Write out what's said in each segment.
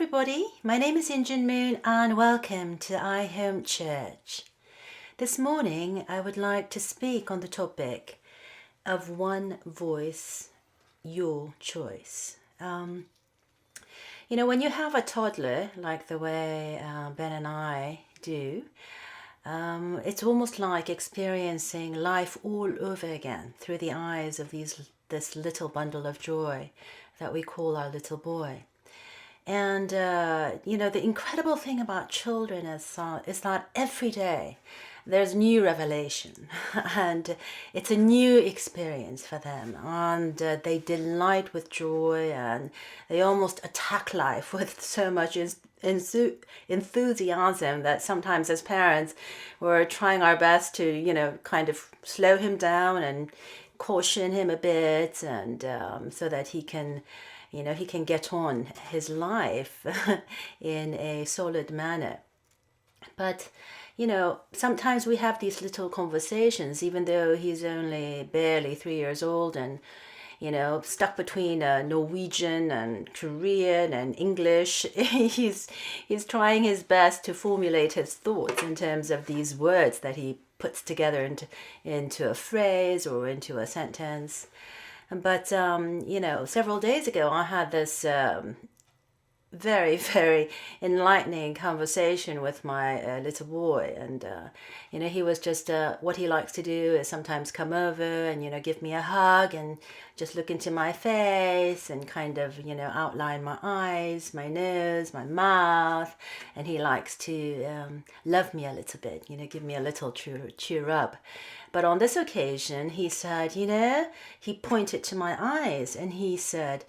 everybody, my name is Injun Moon and welcome to iHome Church. This morning I would like to speak on the topic of one voice, your choice. When you have a toddler like the way Ben and I do, it's almost like experiencing life all over again through the eyes of this little bundle of joy that we call our little boy. And, the incredible thing about children is that every day there's new revelation and it's a new experience for them. And they delight with joy and they almost attack life with so much enthusiasm that sometimes as parents we're trying our best to, kind of slow him down and caution him a bit and so that he can get on his life in a solid manner. But, sometimes we have these little conversations, even though he's only barely 3 years old and, stuck between Norwegian and Korean and English. He's trying his best to formulate his thoughts in terms of these words that he puts together into a phrase or into a sentence. But, several days ago, I had this very, very enlightening conversation with my little boy. And, he was just, what he likes to do is sometimes come over and, give me a hug and just look into my face and kind of, outline my eyes, my nose, my mouth. And he likes to love me a little bit, give me a little cheer up. But on this occasion, he said, he pointed to my eyes and he said,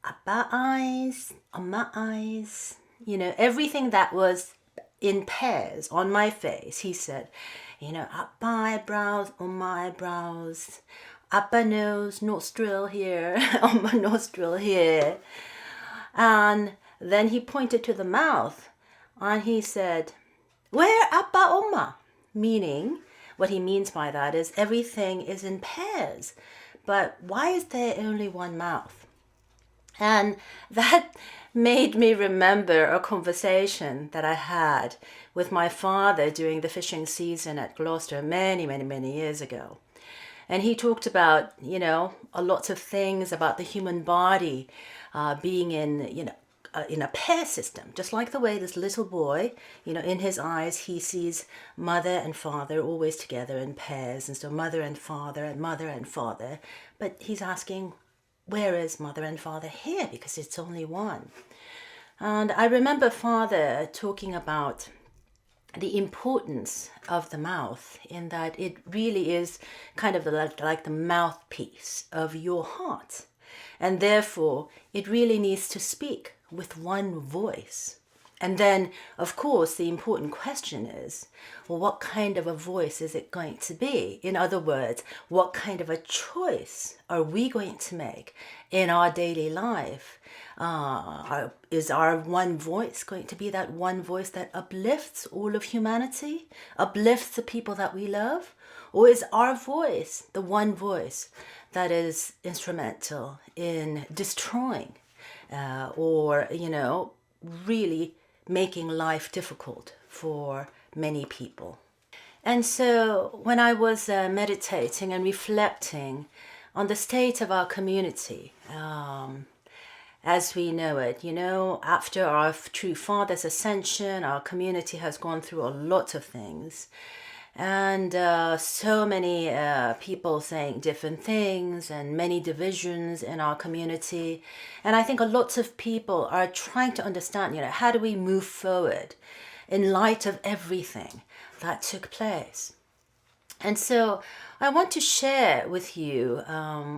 Abba eyes, Amma eyes, everything that was in pairs on my face. He said, Abba eyebrows, Amma eyebrows, Abba nose, nostril here, Amma nostril here. And then he pointed to the mouth and he said, where Abba Amma? Meaning, what he means by that is everything is in pairs. But why is there only one mouth? And that made me remember a conversation that I had with my father during the fishing season at Gloucester many, many, many years ago. And he talked about, a lot of things about the human body being in a pair system, just like the way this little boy, in his eyes, he sees mother and father always together in pairs. And so mother and father and mother and father. But he's asking, where is mother and father here? Because it's only one. And I remember father talking about the importance of the mouth in that it really is kind of like the mouthpiece of your heart. And therefore, it really needs to speak with one voice. And then, of course, the important question is, well, what kind of a voice is it going to be? In other words, what kind of a choice are we going to make in our daily life? Is our one voice going to be that one voice that uplifts all of humanity, uplifts the people that we love? Or is our voice the one voice that is instrumental in destroying or really making life difficult for many people? And so when I was meditating and reflecting on the state of our community, as we know it, after our true Father's ascension, our community has gone through a lot of things. And so many people saying different things and many divisions in our community. And I think a lot of people are trying to understand, how do we move forward in light of everything that took place? And so I want to share with you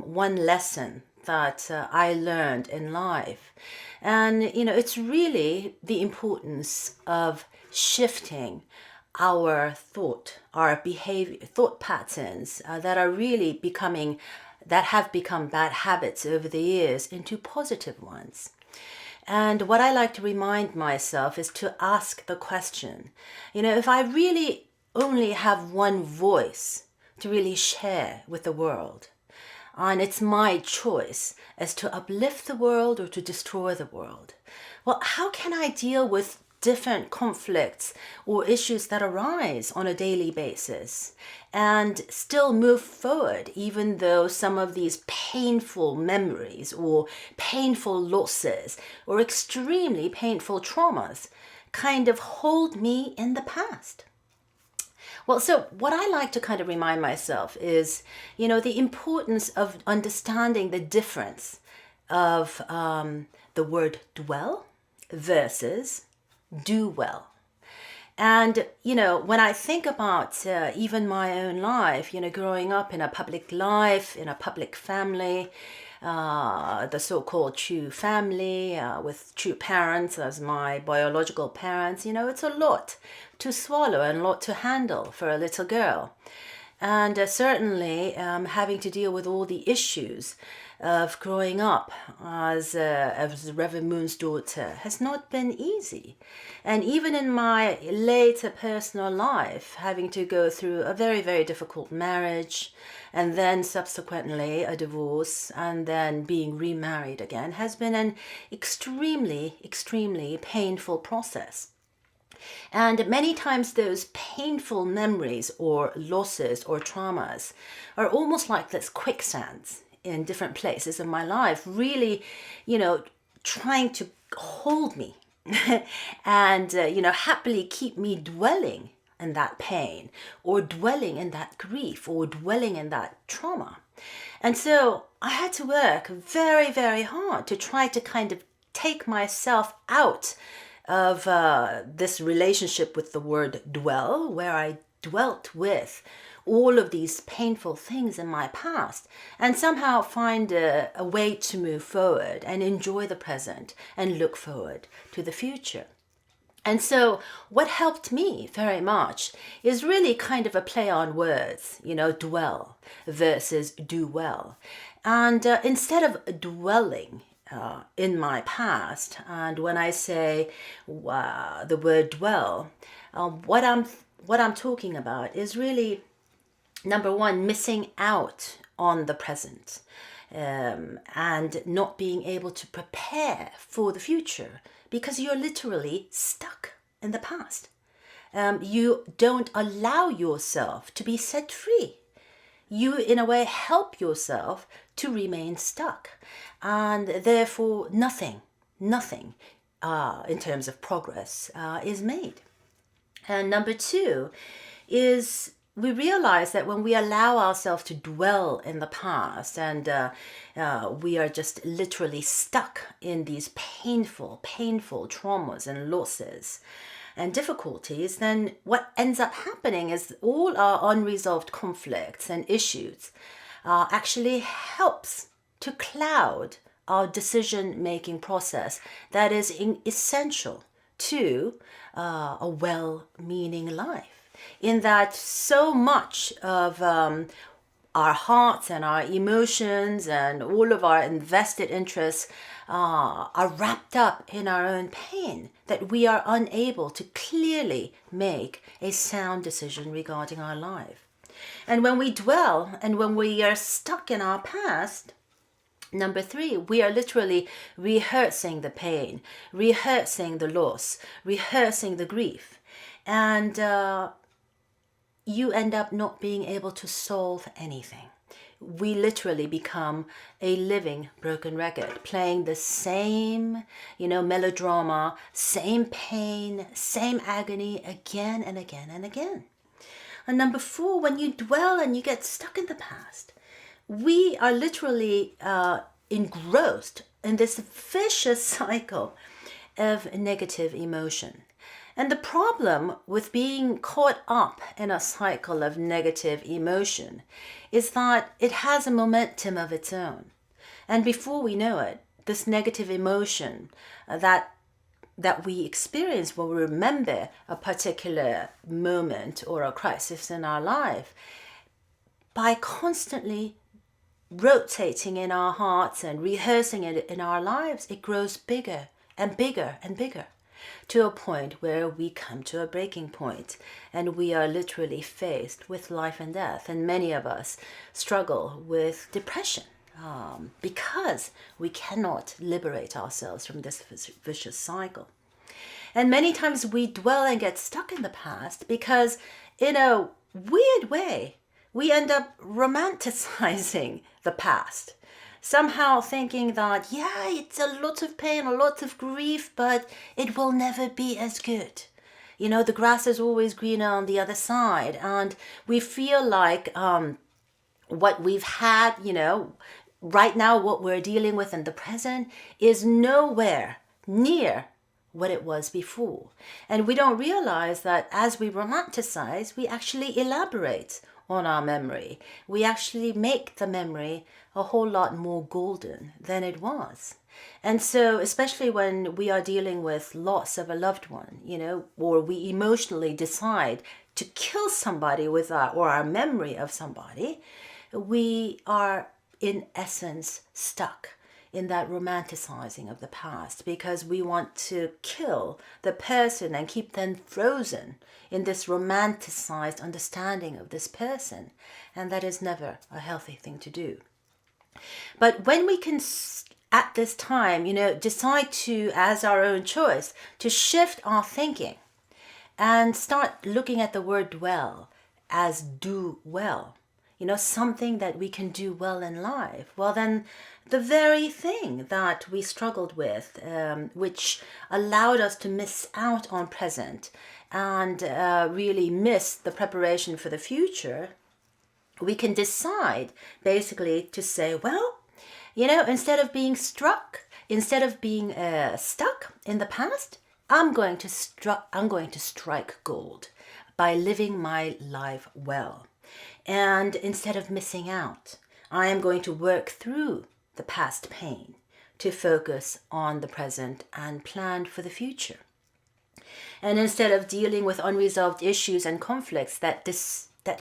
one lesson that I learned in life. And, it's really the importance of shifting our thought, our behavior, thought patterns that are really that have become bad habits over the years into positive ones. And what I like to remind myself is to ask the question, if I really only have one voice to really share with the world, and it's my choice as to uplift the world or to destroy the world. Well, how can I deal with different conflicts or issues that arise on a daily basis and still move forward, even though some of these painful memories or painful losses or extremely painful traumas kind of hold me in the past? Well, so what I like to kind of remind myself is, the importance of understanding the difference of the word dwell versus do well. And, when I think about even my own life, growing up in a public life, in a public family, the so-called true family with true parents as my biological parents, it's a lot to swallow and a lot to handle for a little girl. And certainly having to deal with all the issues of growing up as Reverend Moon's daughter has not been easy. And even in my later personal life, having to go through a very, very difficult marriage and then subsequently a divorce and then being remarried again has been an extremely, extremely painful process. And many times those painful memories or losses or traumas are almost like this quicksands in different places in my life, really, trying to hold me and, happily keep me dwelling in that pain or dwelling in that grief or dwelling in that trauma. And so I had to work very, very hard to try to kind of take myself out of this relationship with the word dwell, where I dwelt with all of these painful things in my past, and somehow find a way to move forward and enjoy the present and look forward to the future. And so what helped me very much is really kind of a play on words, dwell versus do well. And instead of dwelling in my past, and when I say the word dwell, what I'm talking about is really, number one, missing out on the present and not being able to prepare for the future because you're literally stuck in the past. You don't allow yourself to be set free. You, in a way, help yourself to remain stuck. And therefore, nothing in terms of progress is made. And number two is we realize that when we allow ourselves to dwell in the past and we are just literally stuck in these painful traumas and losses and difficulties, then what ends up happening is all our unresolved conflicts and issues actually helps to cloud our decision-making process that is essential to a well-meaning life. In that so much of our hearts and our emotions and all of our invested interests are wrapped up in our own pain that we are unable to clearly make a sound decision regarding our life. And when we dwell and when we are stuck in our past, number three, we are literally rehearsing the pain, rehearsing the loss, rehearsing the grief. And you end up not being able to solve anything. We literally become a living broken record, playing the same, melodrama, same pain, same agony again and again and again. And number four, when you dwell and you get stuck in the past, we are literally engrossed in this vicious cycle of negative emotion. And the problem with being caught up in a cycle of negative emotion is that it has a momentum of its own. And before we know it, this negative emotion that we experience when we remember a particular moment or a crisis in our life, by constantly rotating in our hearts and rehearsing it in our lives, it grows bigger and bigger and bigger. to a point where we come to a breaking point and we are literally faced with life and death. And many of us struggle with depression because we cannot liberate ourselves from this vicious cycle. And many times we dwell and get stuck in the past because, in a weird way, we end up romanticizing the past. Somehow thinking that, yeah, it's a lot of pain, a lot of grief, but it will never be as good. You know, the grass is always greener on the other side. And we feel like what we've had, right now, what we're dealing with in the present is nowhere near what it was before. And we don't realize that as we romanticize, we actually elaborate on our memory. We actually make the memory a whole lot more golden than it was. And so, especially when we are dealing with loss of a loved one, or we emotionally decide to kill somebody with our memory of somebody, we are in essence stuck in that romanticizing of the past because we want to kill the person and keep them frozen in this romanticized understanding of this person. And that is never a healthy thing to do. But when we can, at this time, decide to, as our own choice, to shift our thinking and start looking at the word dwell as do well, something that we can do well in life, well, then the very thing that we struggled with, which allowed us to miss out on present and really miss the preparation for the future, we can decide basically to say, well, instead of being stuck in the past, I'm going to strike gold by living my life well. And instead of missing out, I am going to work through the past pain to focus on the present and plan for the future. And instead of dealing with unresolved issues and conflicts that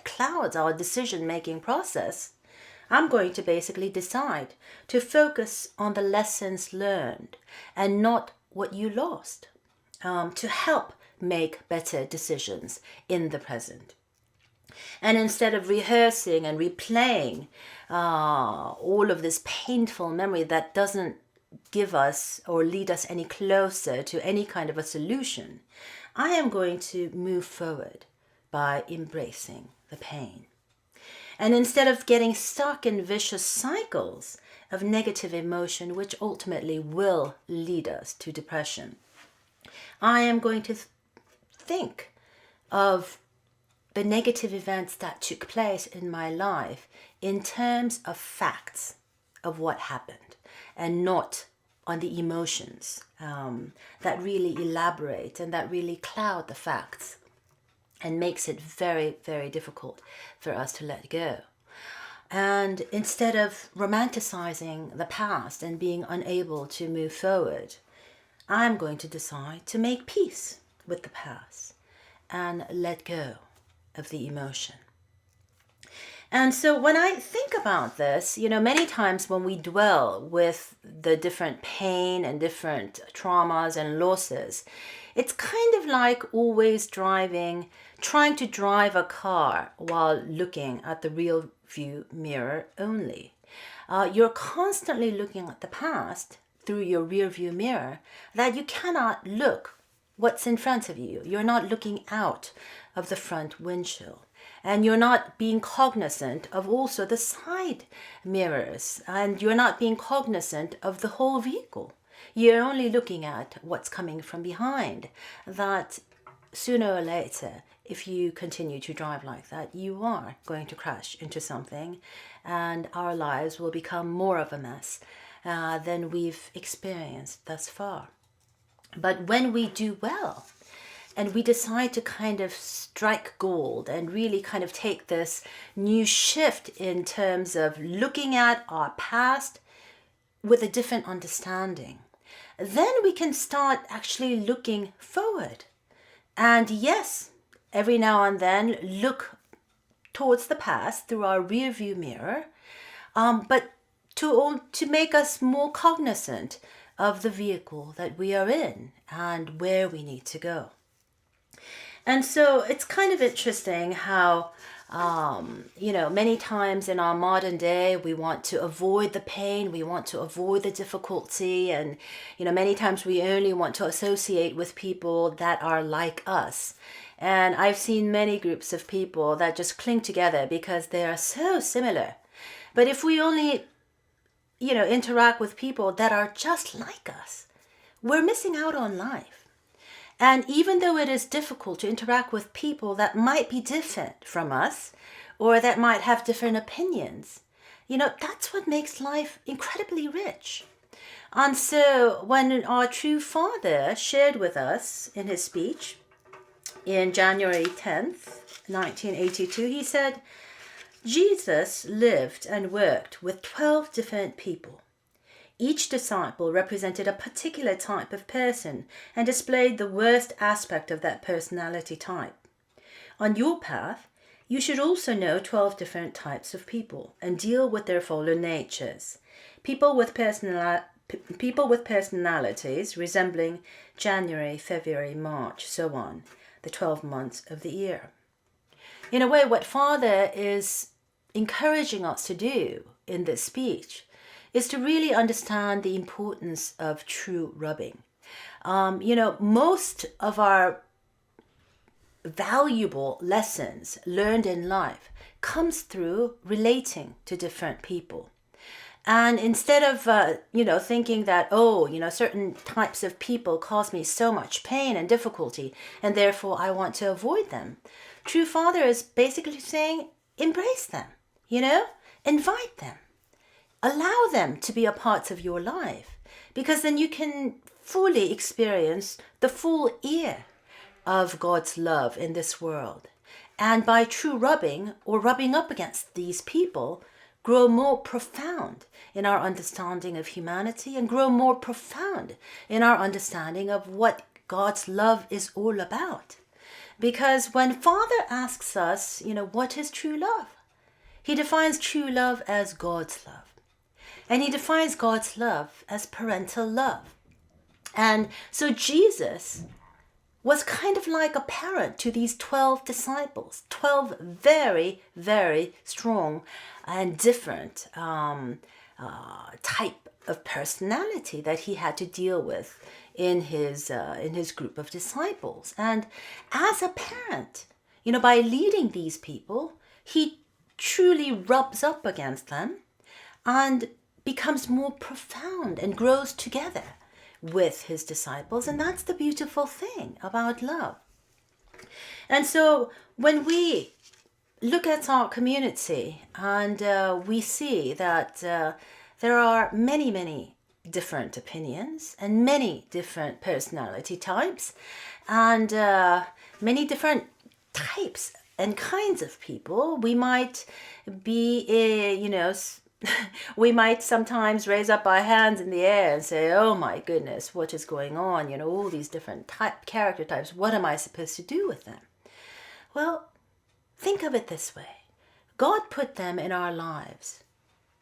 clouds our decision-making process, I'm going to basically decide to focus on the lessons learned and not what you lost, to help make better decisions in the present. And instead of rehearsing and replaying all of this painful memory that doesn't give us or lead us any closer to any kind of a solution, I am going to move forward by embracing the pain. And instead of getting stuck in vicious cycles of negative emotion, which ultimately will lead us to depression, I am going to think of the negative events that took place in my life in terms of facts of what happened and not on the emotions that really elaborate and that really cloud the facts and makes it very, very difficult for us to let go. And instead of romanticizing the past and being unable to move forward, I'm going to decide to make peace with the past and let go of the emotion. And so when I think about this, many times when we dwell with the different pain and different traumas and losses, it's kind of like always trying to drive a car while looking at the rear view mirror only. You're constantly looking at the past through your rear view mirror that you cannot look what's in front of you. You're not looking out of the front windshield. And you're not being cognizant of also the side mirrors. And you're not being cognizant of the whole vehicle. You're only looking at what's coming from behind. That sooner or later, if you continue to drive like that, you are going to crash into something. And our lives will become more of a mess than we've experienced thus far. But when we do well, and we decide to kind of strike gold and really kind of take this new shift in terms of looking at our past with a different understanding, then we can start actually looking forward. And yes, every now and then look towards the past through our rear view mirror, but to make us more cognizant of the vehicle that we are in and where we need to go. And so it's kind of interesting how, many times in our modern day, we want to avoid the pain, we want to avoid the difficulty, and, many times we only want to associate with people that are like us. And I've seen many groups of people that just cling together because they are so similar. But if we only, interact with people that are just like us, we're missing out on life. And even though it is difficult to interact with people that might be different from us or that might have different opinions, that's what makes life incredibly rich. And so when our true Father shared with us in his speech in January 10th, 1982, he said, Jesus lived and worked with 12 different people. Each disciple represented a particular type of person and displayed the worst aspect of that personality type. On your path, you should also know 12 different types of people and deal with their fallen natures. People with personalities resembling January, February, March, so on, the 12 months of the year. In a way, what Father is encouraging us to do in this speech is to really understand the importance of true rubbing. Most of our valuable lessons learned in life comes through relating to different people. And instead of, thinking that, certain types of people cause me so much pain and difficulty, and therefore I want to avoid them, True Father is basically saying, embrace them, invite them. Allow them to be a part of your life, because then you can fully experience the full ear of God's love in this world. And by true rubbing or rubbing up against these people, grow more profound in our understanding of humanity and grow more profound in our understanding of what God's love is all about. Because when Father asks us, what is true love? He defines true love as God's love. And he defines God's love as parental love. And so Jesus was kind of like a parent to these 12 disciples, 12 very, very strong and different type of personality that he had to deal with in his group of disciples. And as a parent, by leading these people, he truly rubs up against them and becomes more profound and grows together with his disciples. And that's the beautiful thing about love. And so when we look at our community and we see that there are many, many different opinions and many different personality types and many different types and kinds of people, we might be, we might sometimes raise up our hands in the air and say, oh my goodness, what is going on? All these different character types, what am I supposed to do with them? Well, think of it this way. God put them in our lives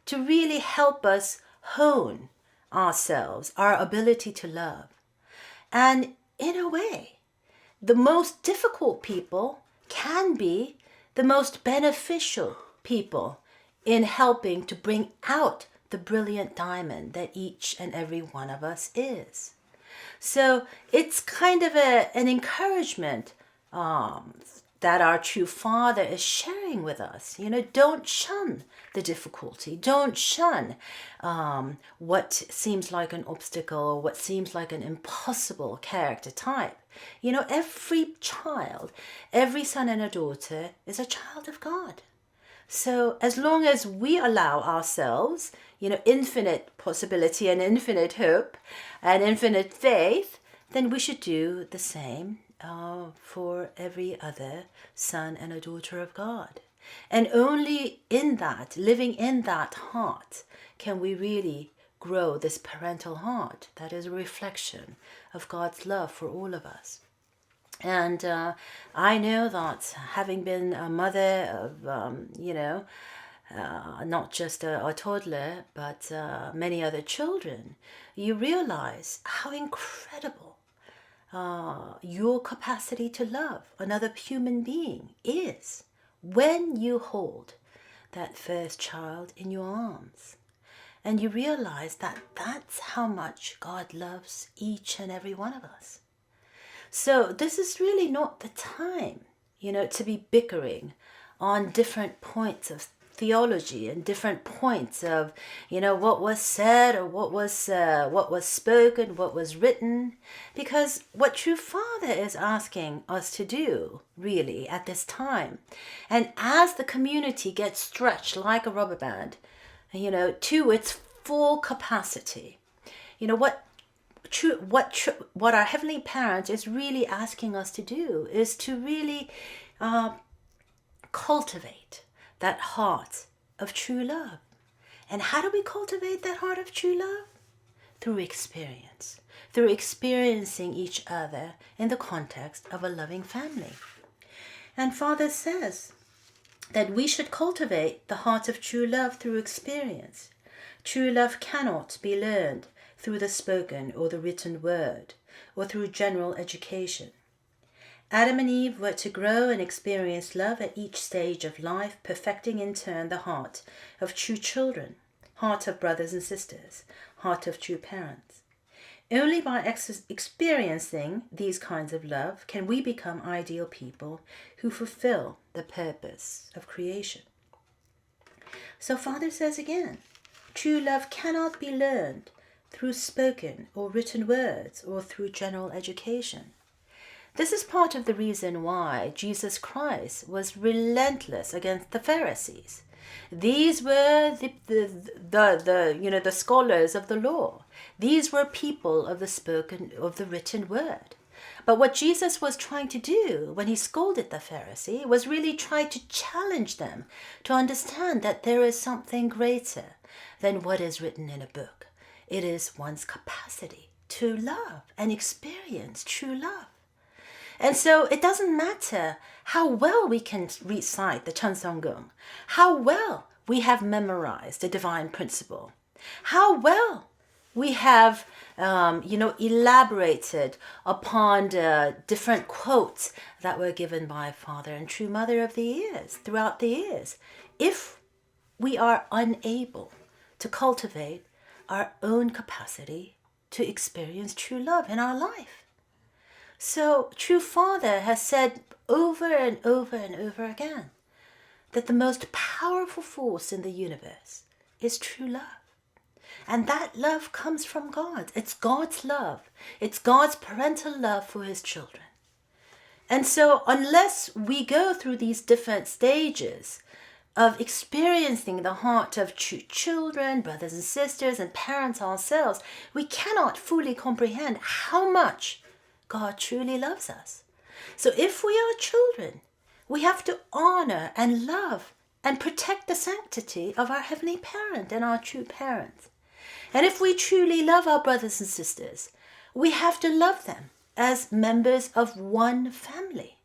to really help us hone ourselves, our ability to love. And in a way, the most difficult people can be the most beneficial people in helping to bring out the brilliant diamond that each and every one of us is. So it's kind of an encouragement that our true Father is sharing with us. Don't shun the difficulty. Don't shun what seems like an obstacle, what seems like an impossible character type. Every child, every son and a daughter is a child of God. So as long as we allow ourselves, infinite possibility and infinite hope and infinite faith, then we should do the same for every other son and a daughter of God. And only in that, living in that heart, can we really grow this parental heart that is a reflection of God's love for all of us. And I know that having been a mother of, not just a toddler, but many other children, you realize how incredible your capacity to love another human being is when you hold that first child in your arms. And you realize that that's how much God loves each and every one of us. So this is really not the time, to be bickering on different points of theology and different points of, what was said or what was spoken, what was written. Because what True Father is asking us to do, really, at this time, and as the community gets stretched like a rubber band, to its full capacity, what our Heavenly Parent is really asking us to do is to really cultivate that heart of true love. And how do we cultivate that heart of true love? Through experience, through experiencing each other in the context of a loving family. And Father says that we should cultivate the heart of true love through experience. True love cannot be learned through the spoken or the written word, or through general education. Adam and Eve were to grow and experience love at each stage of life, perfecting in turn the heart of true children, heart of brothers and sisters, heart of true parents. Only by experiencing these kinds of love can we become ideal people who fulfill the purpose of creation. So Father says again, true love cannot be learned through spoken or written words or through general education. This is part of the reason why Jesus Christ was relentless against the Pharisees. These were the scholars of the law. These were people of the written word. But what Jesus was trying to do when he scolded the Pharisee was really try to challenge them to understand that there is something greater than what is written in a book. It is one's capacity to love and experience true love. And so it doesn't matter how well we can recite the Chansongung, how well we have memorized the divine principle, how well we have, elaborated upon the different quotes that were given by Father and True Mother of the years, throughout the years. If we are unable to cultivate our own capacity to experience true love in our life. So True Father has said over and over and over again that the most powerful force in the universe is true love. And that love comes from God. It's God's love. It's God's parental love for his children. And so unless we go through these different stages of experiencing the heart of true children, brothers and sisters, and parents ourselves, we cannot fully comprehend how much God truly loves us. So if we are children, we have to honor and love and protect the sanctity of our Heavenly Parent and our true parents. And if we truly love our brothers and sisters, we have to love them as members of one family.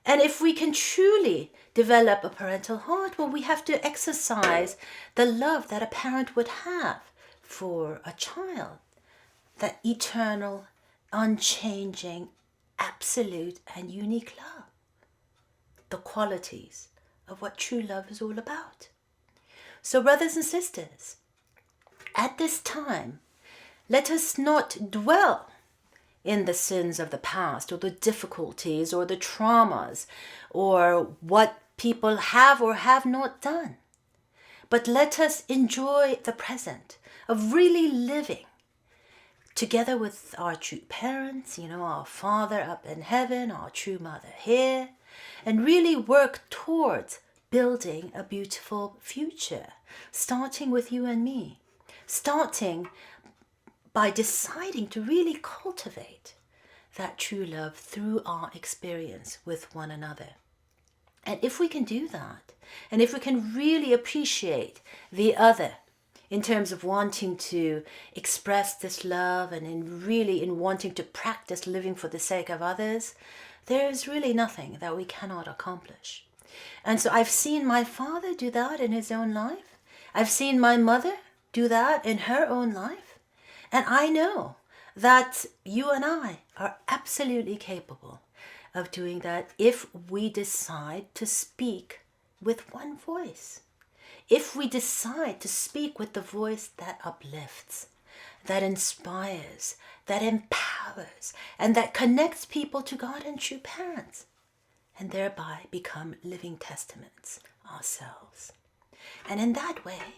And if we can truly develop a parental heart, well, we have to exercise the love that a parent would have for a child, that eternal, unchanging, absolute and unique love. The qualities of what true love is all about. So brothers and sisters, at this time, let us not dwell in the sins of the past or the difficulties or the traumas or what people have or have not done. But let us enjoy the present of really living together with our true parents, our Father up in heaven, our true Mother here, and really work towards building a beautiful future, starting with you and me, starting by deciding to really cultivate that true love through our experience with one another. And if we can do that, and if we can really appreciate the other in terms of wanting to express this love and in wanting to practice living for the sake of others, there is really nothing that we cannot accomplish. And so I've seen my father do that in his own life. I've seen my mother do that in her own life. And I know that you and I are absolutely capable of doing that if we decide to speak with one voice. If we decide to speak with the voice that uplifts, that inspires, that empowers, and that connects people to God and true parents, and thereby become living testaments ourselves. And in that way,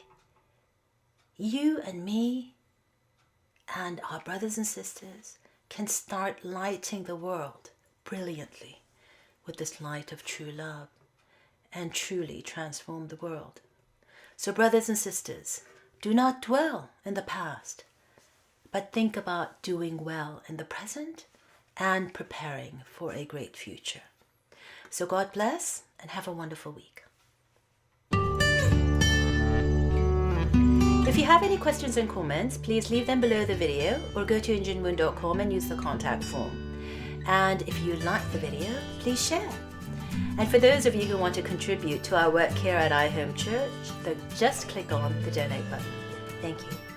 you and me and our brothers and sisters can start lighting the world brilliantly with this light of true love and truly transform the world. So brothers and sisters, do not dwell in the past, but think about doing well in the present and preparing for a great future. So God bless and have a wonderful week. If you have any questions and comments, please leave them below the video or go to injinmoon.com and use the contact form. And if you like the video, please share. And for those of you who want to contribute to our work here at iHome Church, then just click on the donate button. Thank you.